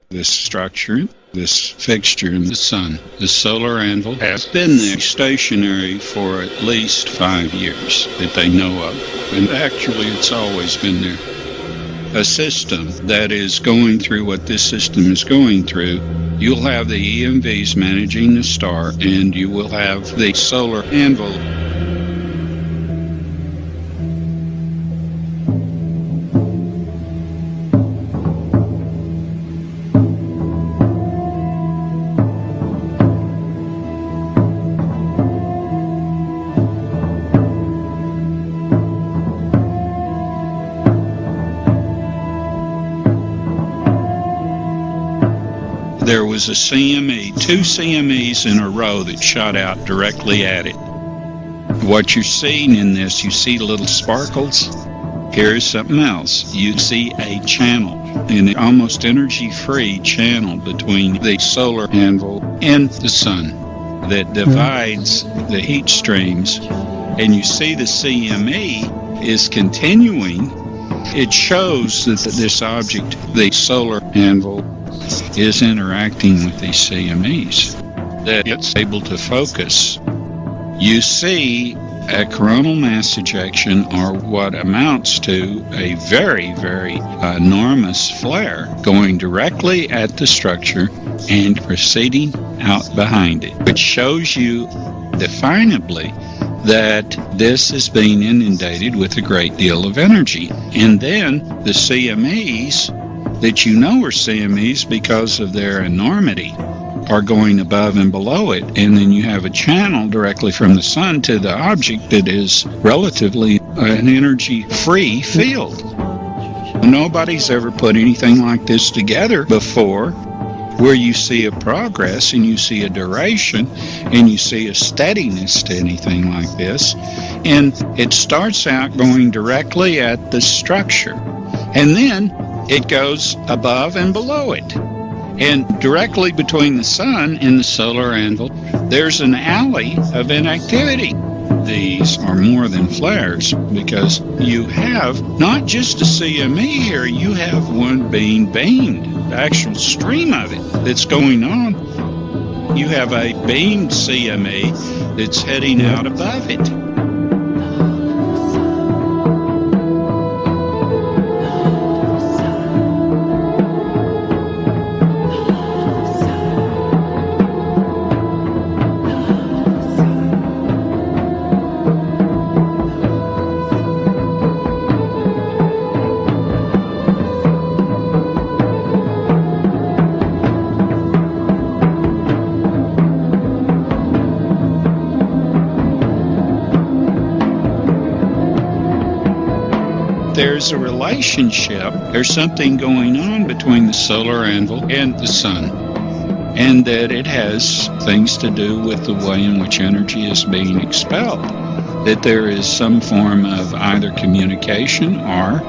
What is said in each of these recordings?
This structure, this fixture in the sun, the solar anvil, has been there stationary for at least 5 years that they know of. And actually, it's always been there. A system that is going through what this system is going through, you'll have the EMVs managing the star, and you will have the solar anvil. There was a CME, 2 CMEs in a row that shot out directly at it. What you're seeing in this, you see little sparkles. Here's something else. You see a channel, an almost energy-free channel between the solar anvil and the sun that divides the heat streams. And you see the CME is continuing. It shows that this object, the solar anvil, is interacting with these CMEs, that it's able to focus. You see a coronal mass ejection, or what amounts to a very, very enormous flare, going directly at the structure and proceeding out behind it, which shows you definably that this is being inundated with a great deal of energy. And then the CMEs that you know are CMEs because of their enormity are going above and below it, and then you have a channel directly from the sun to the object that is relatively an energy-free field. Nobody's ever put anything like this together before, where you see a progress and you see a duration and you see a steadiness to anything like this. And it starts out going directly at the structure, and then it goes above and below it. And directly between the sun and the solar anvil, there's an alley of inactivity. These are more than flares, because you have not just a CME here, you have one being beamed, the actual stream of it that's going on. You have a beamed CME that's heading out above it. There's a relationship, there's something going on between the solar anvil and the sun, and that it has things to do with the way in which energy is being expelled, that there is some form of either communication or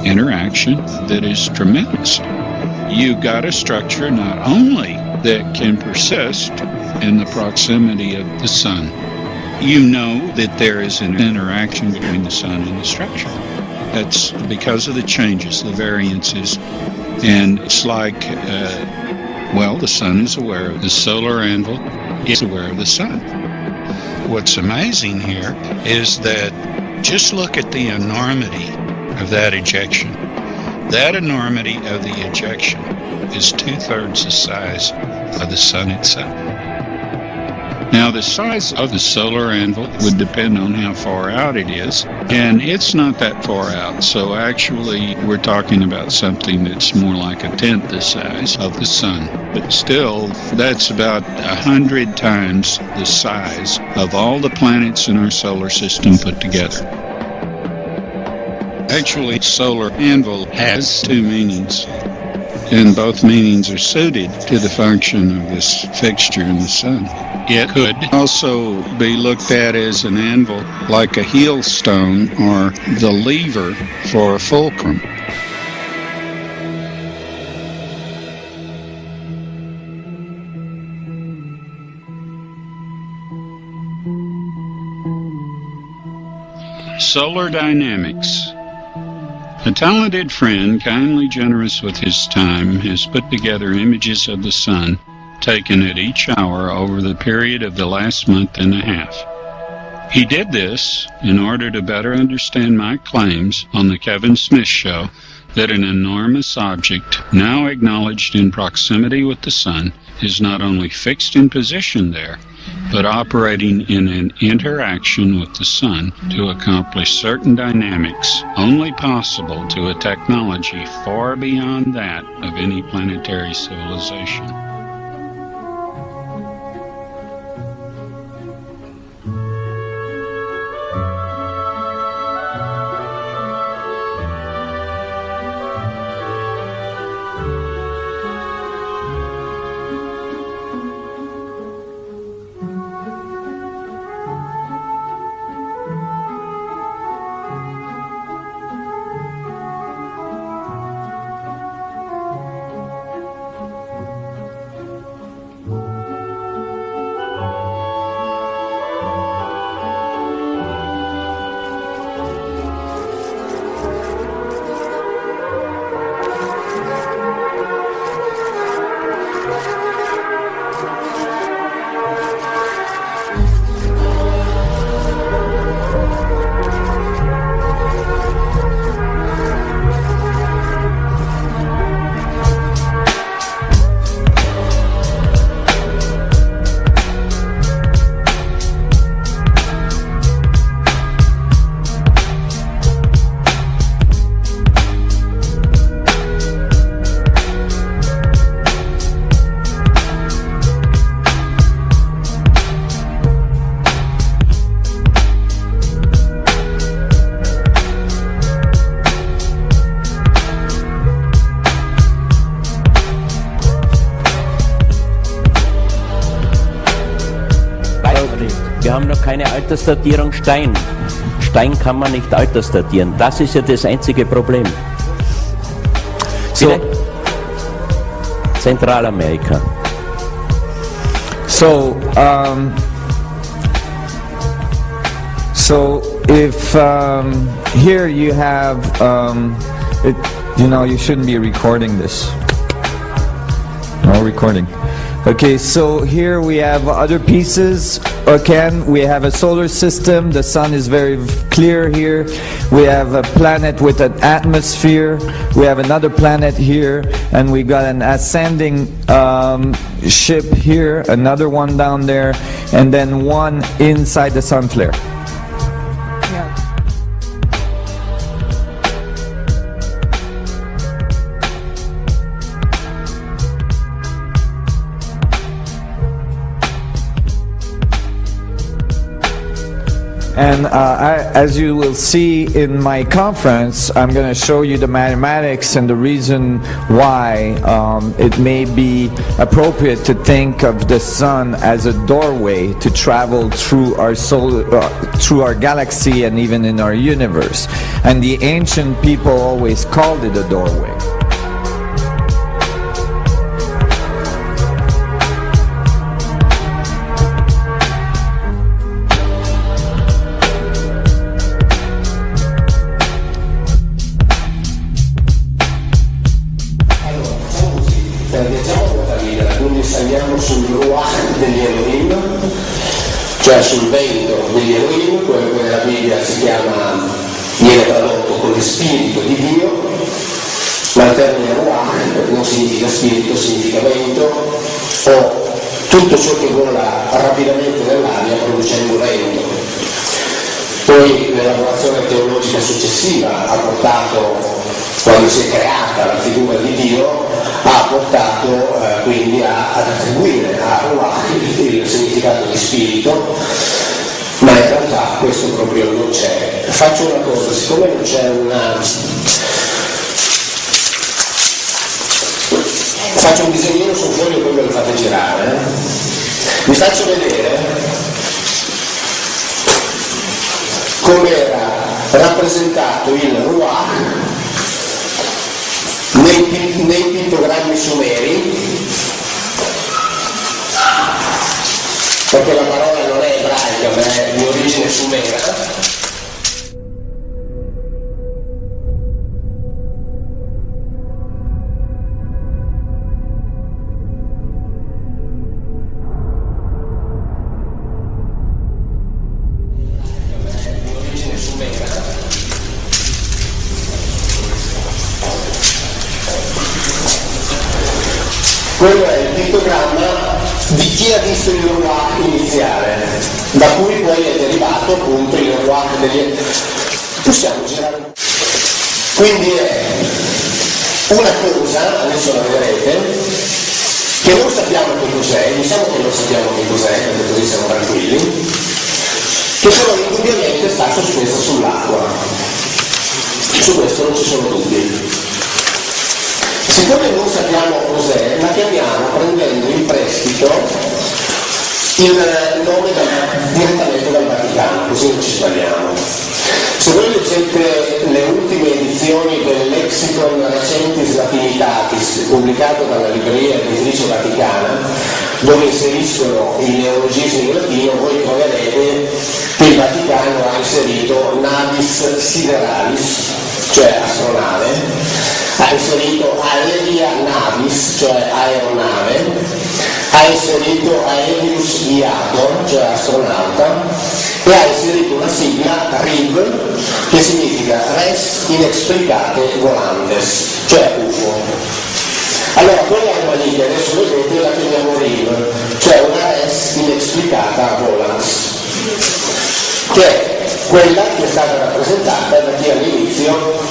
interaction that is tremendous. You've got a structure not only that can persist in the proximity of the sun, you know that there is an interaction between the sun and the structure. That's because of the changes, the variances, and it's like, the sun is aware of the solar anvil, is aware of the sun. What's amazing here is that just look at the enormity of that ejection. That enormity of the ejection is 2/3 the size of the sun itself. Now, the size of the solar anvil would depend on how far out it is, and it's not that far out. So actually, we're talking about something that's more like 1/10 the size of the sun. But still, that's about 100 times the size of all the planets in our solar system put together. Actually, solar anvil has 2 meanings, and both meanings are suited to the function of this fixture in the sun. It could also be looked at as an anvil, like a heel stone or the lever for a fulcrum. Solar dynamics. A talented friend, kindly generous with his time, has put together images of the sun taken at each hour over the period of the last month and a half. He did this in order to better understand my claims on the Kevin Smith Show that an enormous object, now acknowledged in proximity with the sun, is not only fixed in position there, but operating in an interaction with the sun to accomplish certain dynamics only possible to a technology far beyond that of any planetary civilization. Wir haben noch keine Altersdatierung Stein. Stein kann man nicht altersdatieren. Das ist ja das einzige Problem. So, Zentralamerika. so if here you have, you shouldn't be recording this. No recording. Okay, so here we have other pieces. Again, we have a solar system. The sun is very clear here. We have a planet with an atmosphere. We have another planet here, and we got an ascending ship here, another one down there, and then one inside the sun flare. And as you will see in my conference, I'm going to show you the mathematics and the reason why it may be appropriate to think of the sun as a doorway to travel through our through our galaxy and even in our universe. And the ancient people always called it a doorway. Sul Ruach degli Elohim, cioè sul vento degli Elohim, quello che nella Bibbia viene tradotto come spirito di Dio, ma il termine Ruach non significa spirito, significa vento, o tutto ciò che vola rapidamente nell'aria producendo vento. Poi l'elaborazione teologica successiva ha portato, quando si è creata la figura di Dio, ha portato quindi ad attribuire a Ruach il significato di spirito, ma in realtà questo proprio non c'è. Faccio una cosa, siccome non c'è faccio un disegnino su un foglio e poi me lo fate girare. Vi faccio vedere come era rappresentato il Ruach nei pittogrammi sumeri, perché la parola non è ebraica ma è di origine sumera. quello è il pittogramma di chi ha visto il Ruach iniziale, da cui poi è derivato appunto il Ruach degli... Possiamo girare? Quindi è una cosa, adesso la vedrete, che non sappiamo che cos'è, diciamo che non sappiamo che cos'è, perché così siamo tranquilli, che però indubbiamente sta sospesa sull'acqua. Su questo non ci sono dubbi. Siccome non sappiamo cos'è, la chiamiamo prendendo in prestito il nome direttamente dal Vaticano, così non ci sbagliamo. Se voi leggete le ultime edizioni del Lexicon Recentis Latinitatis, pubblicato dalla libreria editrice vaticana, dove inseriscono i neologismi in latino, voi troverete che il Vaticano ha inserito navis sideralis, cioè astronave, ha inserito aerea navis, cioè aeronave, ha inserito aerius viator, cioè astronauta, e ha inserito una sigla RIV, che significa res inexplicate volantes, cioè UFO. Allora, quella roba lì che adesso vedete la chiamiamo RIV, cioè una res inexplicata volans, che è quella che è stata rappresentata da chi all'inizio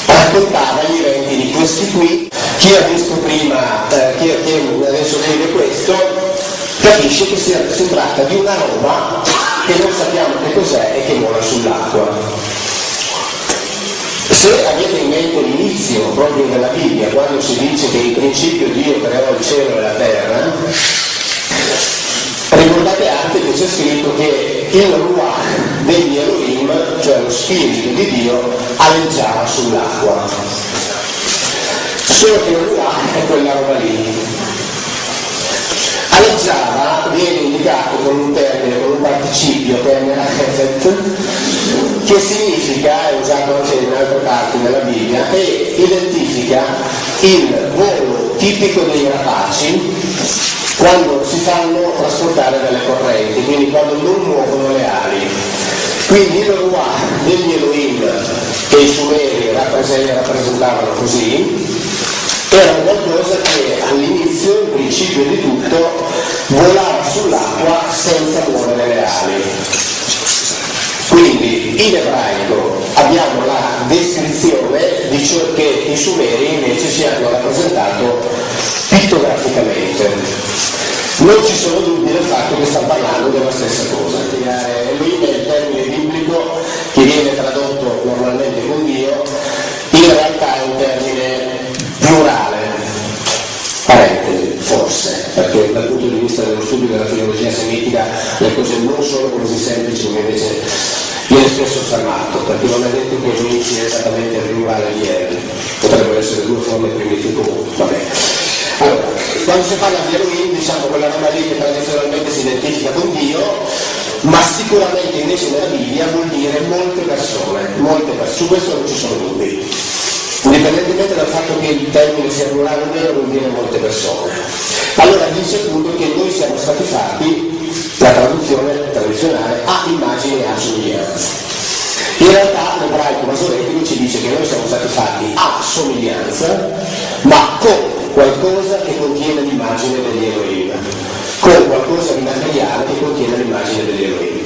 raccontava gli eventi di questi qui. Chi ha visto prima, chi adesso vede questo, capisce che si tratta di una roba che non sappiamo che cos'è e che vola sull'acqua. Se avete in mente l'inizio proprio della Bibbia, quando si dice che in principio Dio creò il cielo e la terra, ricordate anche che c'è scritto che il Ruach degli Elohim, cioè lo spirito di Dio, aleggiava sull'acqua. Solo che il Ruach è quella roba lì. Aleggiava viene indicato con un termine, con un participio che è merachefet, che significa, è usato anche in altre parti della Bibbia, e identifica il volo tipico dei rapaci quando si fanno trasportare dalle correnti, quindi quando non muovono le ali. Quindi il Ruach degli Elohim, che i Sumeri rappresentavano così, era qualcosa che all'inizio, il principio di tutto, volava sull'acqua senza muovere le ali. Quindi in ebraico abbiamo la descrizione di ciò che i Sumeri invece ci hanno rappresentato pittograficamente. Non ci sono dubbi del fatto che stiamo parlando della stessa cosa. Elohim è il termine biblico che viene tradotto normalmente con Dio, in realtà è un termine plurale, parentesi, forse, perché dal punto di vista dello studio della filologia semitica le cose non sono così semplici come invece viene spesso affermato, perché non è detto che Elohim sia esattamente il plurale di Elohim, potrebbero essere due forme primitive comuni, vabbè. Allora, quando si parla di Elohim, diciamo quella roba lì che tradizionalmente si identifica con Dio, ma sicuramente invece nella Bibbia vuol dire molte persone, su questo non ci sono dubbi. Indipendentemente dal fatto che il termine sia plurale o meno, vuol dire molte persone. Allora dice appunto che noi siamo stati fatti, la traduzione tradizionale, a immagine e a somiglianza. In realtà l'ebraico masoretico ci dice che noi siamo stati fatti a somiglianza, ma con qualcosa che contiene l'immagine degli Elohim, con qualcosa di materiale che contiene l'immagine degli Elohim.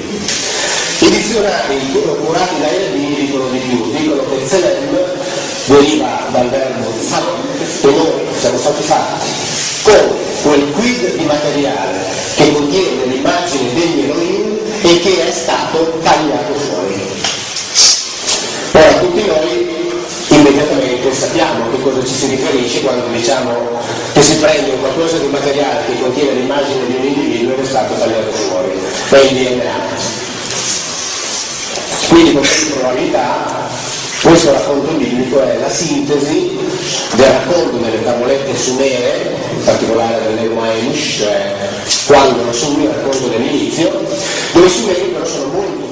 I dizionari curati da Elohim dicono di più, dicono che Zelem deriva dal verbo zalem, e noi siamo stati fatti con quel quid di materiale che contiene l'immagine degli Elohim e che è stato tagliato fuori. Ora tutti noi immediatamente sappiamo a che cosa ci si riferisce quando diciamo che si prende qualcosa di materiale che contiene l'immagine di un individuo che è stato tagliato fuori, è il DNA. Quindi con questa probabilità questo racconto biblico è la sintesi del racconto delle tavolette sumere, in particolare dell'Elohim, cioè quando lo Sumeri, il racconto dell'inizio, dove i Sumeri però sono molto